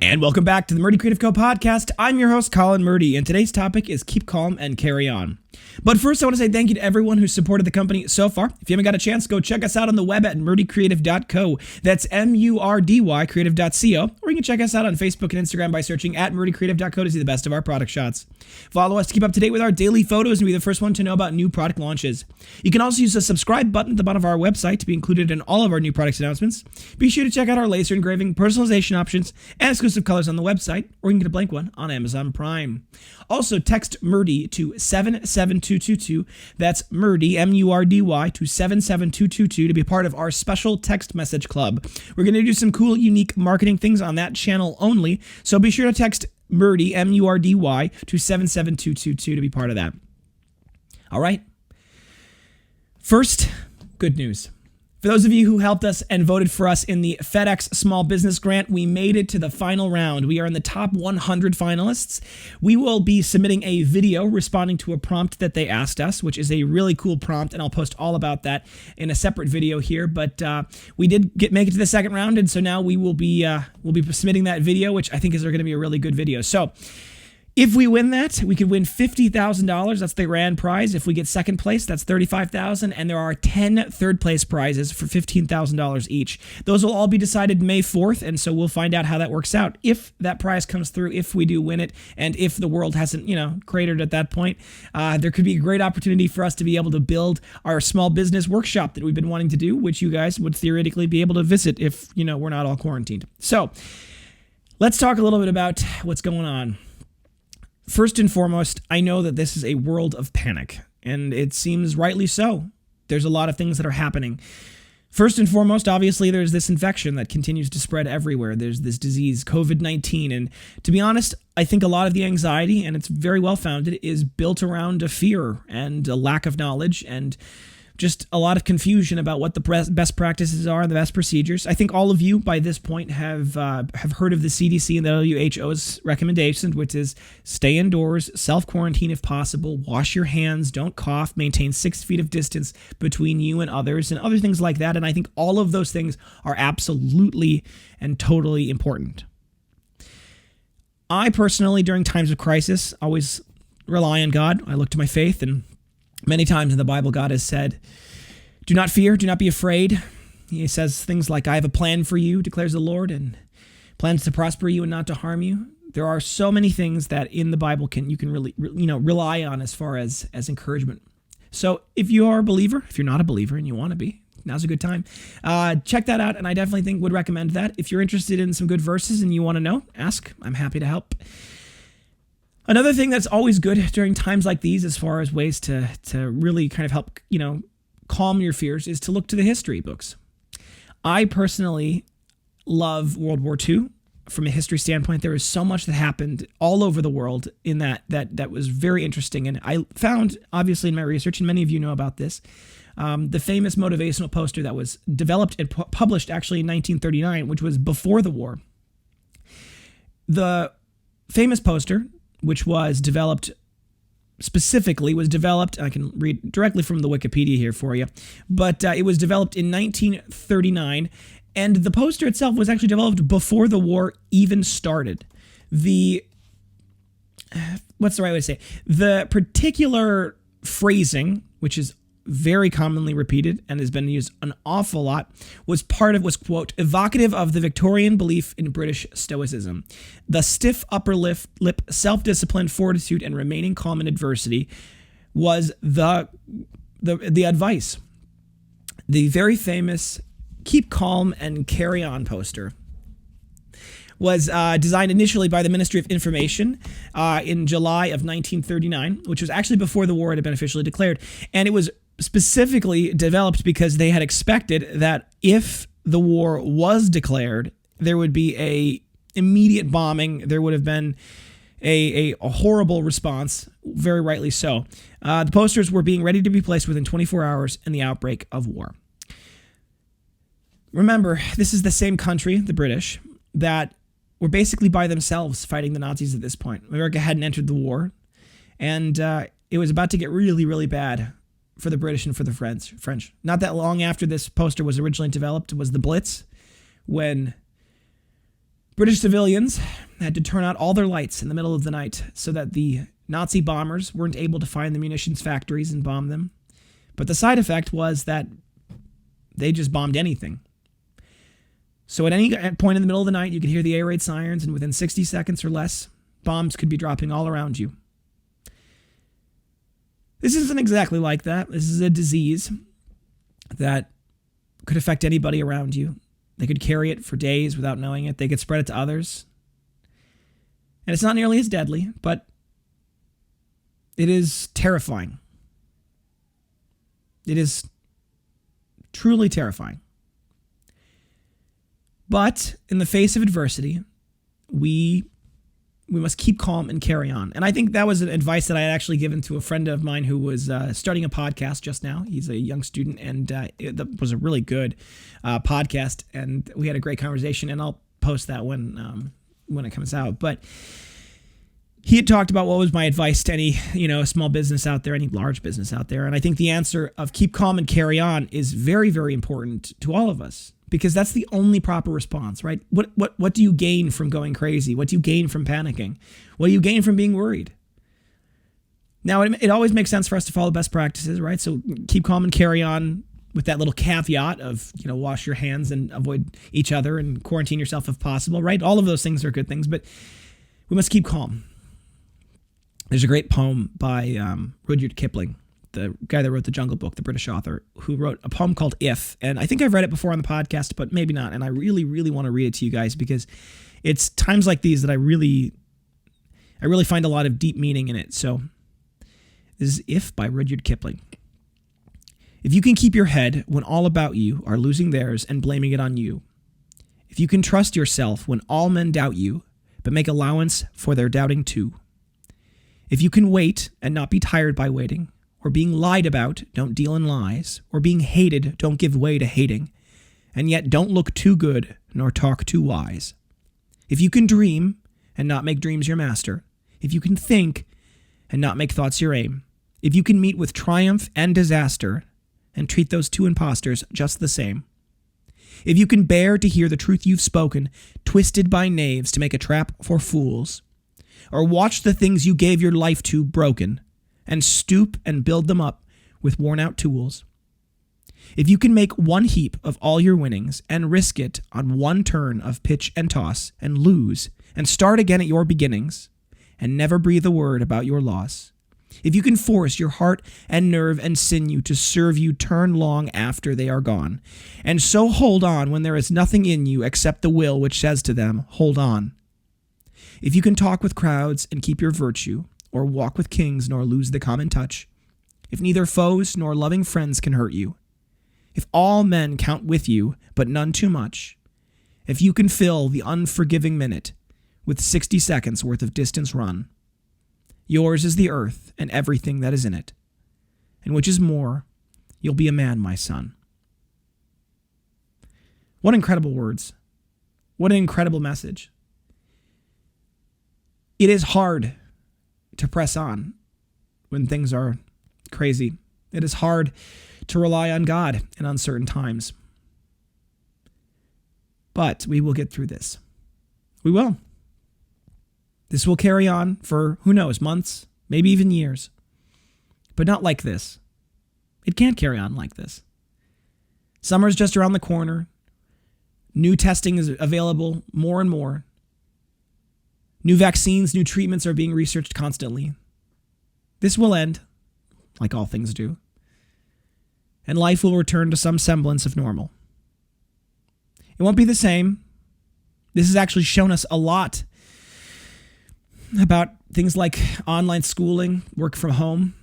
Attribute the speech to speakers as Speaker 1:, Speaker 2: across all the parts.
Speaker 1: And welcome back to the Murdy Creative Co podcast. I'm your host, Colin Murdy, and today's topic is keep calm and carry on. But first, I want to say thank you to everyone who supported the company so far. If you haven't got a chance, go check us out on the web at murdycreative.co. That's M-U-R-D-Y creative.co. Or you can check us out on Facebook and Instagram by searching at murdycreative.co to see the best of our product shots. Follow us to keep up to date with our daily photos and be the first one to know about new product launches. You can also use the subscribe button at the bottom of our website to be included in all of our new product announcements. Be sure to check out our laser engraving, personalization options, and exclusive colors on the website, or you can get a blank one on Amazon Prime. Also, text Murdy to 77222. That's Murdy, M-U-R-D-Y, to 77222 to be part of our special text message club. We're going to do some cool, unique marketing things on that channel only, so be sure to text Murdy, M-U-R-D-Y, to 77222 to be part of that. All right. First, good news. For those of you who helped us and voted for us in the FedEx Small Business Grant, we made it to the final round. We are in the top 100 finalists. We will be submitting a video responding to a prompt that they asked us, which is a really cool prompt, and I'll post all about that in a separate video here. But we did make it to the second round, and so now we'll be submitting that video, which I think is going to be a really good video. So if we win that, we could win $50,000. That's the grand prize. If we get second place, that's $35,000. And there are 10 third place prizes for $15,000 each. Those will all be decided May 4th. And so we'll find out how that works out. If that prize comes through, if we do win it, and if the world hasn't, cratered at that point, there could be a great opportunity for us to be able to build our small business workshop that we've been wanting to do, which you guys would theoretically be able to visit if, we're not all quarantined. So let's talk a little bit about what's going on. First and foremost, I know that this is a world of panic, and it seems rightly so. There's a lot of things that are happening. First and foremost, obviously, there's this infection that continues to spread everywhere. There's this disease, COVID-19, and to be honest, I think a lot of the anxiety, and it's very well founded, is built around a fear and a lack of knowledge and just a lot of confusion about what the best practices are and the best procedures. I think all of you by this point have heard of the CDC and the WHO's recommendations, which is stay indoors, self-quarantine if possible, wash your hands, don't cough, maintain 6 feet of distance between you and others, and other things like that. And I think all of those things are absolutely and totally important. I personally, during times of crisis, always rely on God. I look to my faith, and many times in the Bible, God has said, do not fear, do not be afraid. He says things like, I have a plan for you, declares the Lord, and plans to prosper you and not to harm you. There are so many things that in the Bible you can really rely on as far as encouragement. So if you are a believer, if you're not a believer and you want to be, now's a good time. Check that out, and I definitely would recommend that. If you're interested in some good verses and you want to know, ask. I'm happy to help. Another thing that's always good during times like these, as far as ways to really kind of help, calm your fears, is to look to the history books. I personally love World War II. From a history standpoint, there is so much that happened all over the world in that was very interesting. And I found, obviously, in my research, and many of you know about this, the famous motivational poster that was developed and published actually in 1939, which was before the war. The famous poster, which was developed, I can read directly from the Wikipedia here for you, but it was developed in 1939, and the poster itself was actually developed before the war even started. What's the right way to say? The particular phrasing, which is very commonly repeated and has been used an awful lot, was quote, evocative of the Victorian belief in British Stoicism. The stiff upper lip, self-discipline, fortitude, and remaining calm in adversity was the advice. The very famous keep calm and carry on poster was designed initially by the Ministry of Information in July of 1939, which was actually before the war had been officially declared. And it was specifically developed because they had expected that if the war was declared, there would be a immediate bombing. There would have been a horrible response, very rightly so. The posters were being ready to be placed within 24 hours in the outbreak of war. Remember, this is the same country, the British, that were basically by themselves fighting the Nazis at this point. America hadn't entered the war, and it was about to get really, really bad for the British and for the French. Not that long after this poster was originally developed was the Blitz, when British civilians had to turn out all their lights in the middle of the night so that the Nazi bombers weren't able to find the munitions factories and bomb them. But the side effect was that they just bombed anything. So at any point in the middle of the night, you could hear the air raid sirens, and within 60 seconds or less, bombs could be dropping all around you. This isn't exactly like that. This is a disease that could affect anybody around you. They could carry it for days without knowing it. They could spread it to others. And it's not nearly as deadly, but it is terrifying. It is truly terrifying. But in the face of adversity, we must keep calm and carry on. And I think that was an advice that I had actually given to a friend of mine who was starting a podcast just now. He's a young student, and it was a really good podcast, and we had a great conversation, and I'll post that when it comes out. But he had talked about what was my advice to any, small business out there, any large business out there. And I think the answer of keep calm and carry on is very, very important to all of us, because that's the only proper response, right? What do you gain from going crazy? What do you gain from panicking? What do you gain from being worried? Now, it always makes sense for us to follow best practices, right? So keep calm and carry on with that little caveat of, wash your hands and avoid each other and quarantine yourself if possible, right? All of those things are good things, but we must keep calm. There's a great poem by Rudyard Kipling, the guy that wrote the Jungle Book, the British author, who wrote a poem called If. And I think I've read it before on the podcast, but maybe not. And I really, really want to read it to you guys, because it's times like these that I really find a lot of deep meaning in it. So this is If by Rudyard Kipling. If you can keep your head when all about you are losing theirs and blaming it on you. If you can trust yourself when all men doubt you, but make allowance for their doubting too. If you can wait and not be tired by waiting, or being lied about, don't deal in lies, or being hated, don't give way to hating, and yet don't look too good nor talk too wise. If you can dream and not make dreams your master, if you can think and not make thoughts your aim, if you can meet with triumph and disaster and treat those two impostors just the same, if you can bear to hear the truth you've spoken, twisted by knaves to make a trap for fools, or watch the things you gave your life to broken, and stoop and build them up with worn-out tools. If you can make one heap of all your winnings and risk it on one turn of pitch and toss and lose and start again at your beginnings and never breathe a word about your loss, if you can force your heart and nerve and sinew to serve you turn long after they are gone, and so hold on when there is nothing in you except the will which says to them, hold on. If you can talk with crowds and keep your virtue, or walk with kings nor lose the common touch, if neither foes nor loving friends can hurt you, if all men count with you, but none too much, if you can fill the unforgiving minute with 60 seconds worth of distance run, yours is the earth and everything that is in it, and which is more, you'll be a man, my son. What incredible words. What an incredible message. It is hard to press on when things are crazy. It is hard to rely on God in uncertain times. But we will get through this. We will. This will carry on for, who knows, months, maybe even years. But not like this. It can't carry on like this. Summer's just around the corner. New testing is available more and more. New vaccines, new treatments are being researched constantly. This will end, like all things do. And life will return to some semblance of normal. It won't be the same. This has actually shown us a lot about things like online schooling, work from home.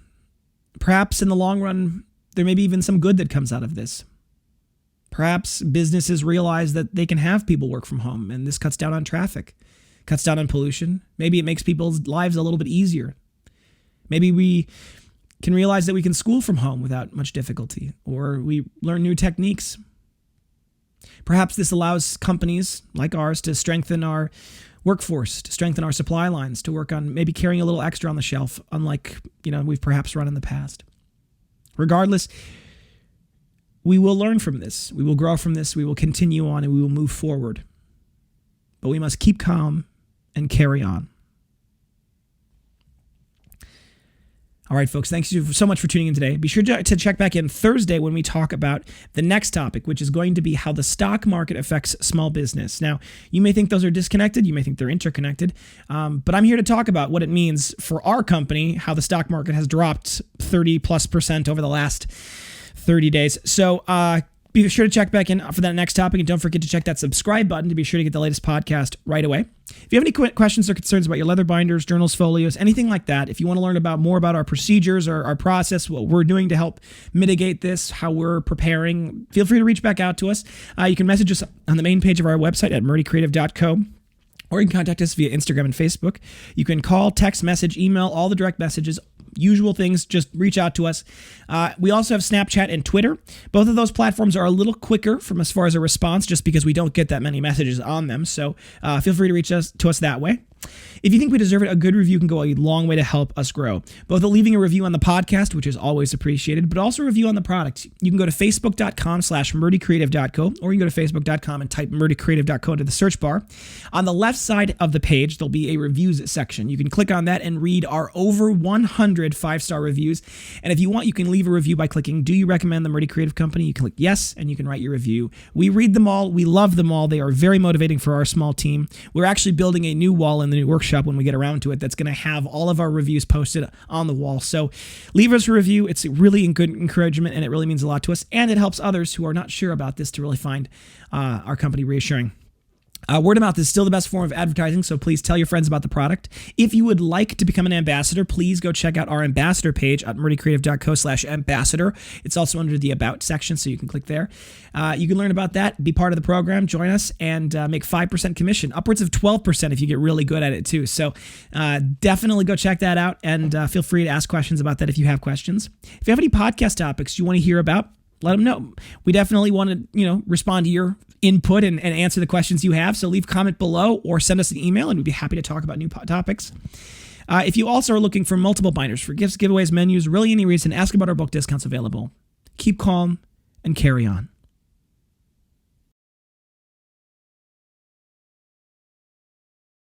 Speaker 1: Perhaps in the long run, there may be even some good that comes out of this. Perhaps businesses realize that they can have people work from home, and this cuts down on traffic. Cuts down on pollution. Maybe it makes people's lives a little bit easier. Maybe we can realize that we can school from home without much difficulty, or we learn new techniques. Perhaps this allows companies like ours to strengthen our workforce, to strengthen our supply lines, to work on maybe carrying a little extra on the shelf, unlike, we've perhaps run in the past. Regardless, we will learn from this. We will grow from this. We will continue on, and we will move forward. but we must keep calm and carry on. All right, folks, thanks you so much for tuning in today. Be sure to check back in Thursday when we talk about the next topic, which is going to be how the stock market affects small business. Now, you may think those are disconnected. You may think they're interconnected. But I'm here to talk about what it means for our company, how the stock market has dropped 30+% over the last 30 days. So be sure to check back in for that next topic, and don't forget to check that subscribe button to be sure to get the latest podcast right away. If you have any questions or concerns about your leather binders, journals, folios, anything like that, if you want to learn more about our procedures or our process, what we're doing to help mitigate this, how we're preparing, feel free to reach back out to us. You can message us on the main page of our website at murdycreative.co. Or you can contact us via Instagram and Facebook. You can call, text, message, email, all the direct messages, usual things. Just reach out to us. We also have Snapchat and Twitter. Both of those platforms are a little quicker from as far as a response, just because we don't get that many messages on them. So feel free to reach us to us that way. If you think we deserve it, a good review can go a long way to help us grow. Both leaving a review on the podcast, which is always appreciated, but also a review on the product. You can go to facebook.com/murdycreative.co, or you can go to facebook.com and type murdycreative.co into the search bar. On the left side of the page, there'll be a reviews section. You can click on that and read our over 100 5-star reviews. And if you want, you can leave a review by clicking, do you recommend the Murdy Creative Company? You click yes, and you can write your review. We read them all. We love them all. They are very motivating for our small team. We're actually building a new wall in the new workshop when we get around to it that's going to have all of our reviews posted on the wall. So leave us a review. It's really good encouragement, and it really means a lot to us, and it helps others who are not sure about this to really find our company reassuring. Word of mouth is still the best form of advertising, so please tell your friends about the product. If you would like to become an ambassador, please go check out our ambassador page at murdycreative.co/ambassador. It's also under the About section, so you can click there. You can learn about that, be part of the program, join us, and make 5% commission, upwards of 12% if you get really good at it too. So definitely go check that out, and feel free to ask questions about that if you have questions. If you have any podcast topics you want to hear about, let them know. We definitely want to, respond to your input and answer the questions you have. So leave a comment below or send us an email, and we'd be happy to talk about new topics. If you also are looking for multiple binders for gifts, giveaways, menus, really any reason, ask about our book discounts available. Keep calm and carry on.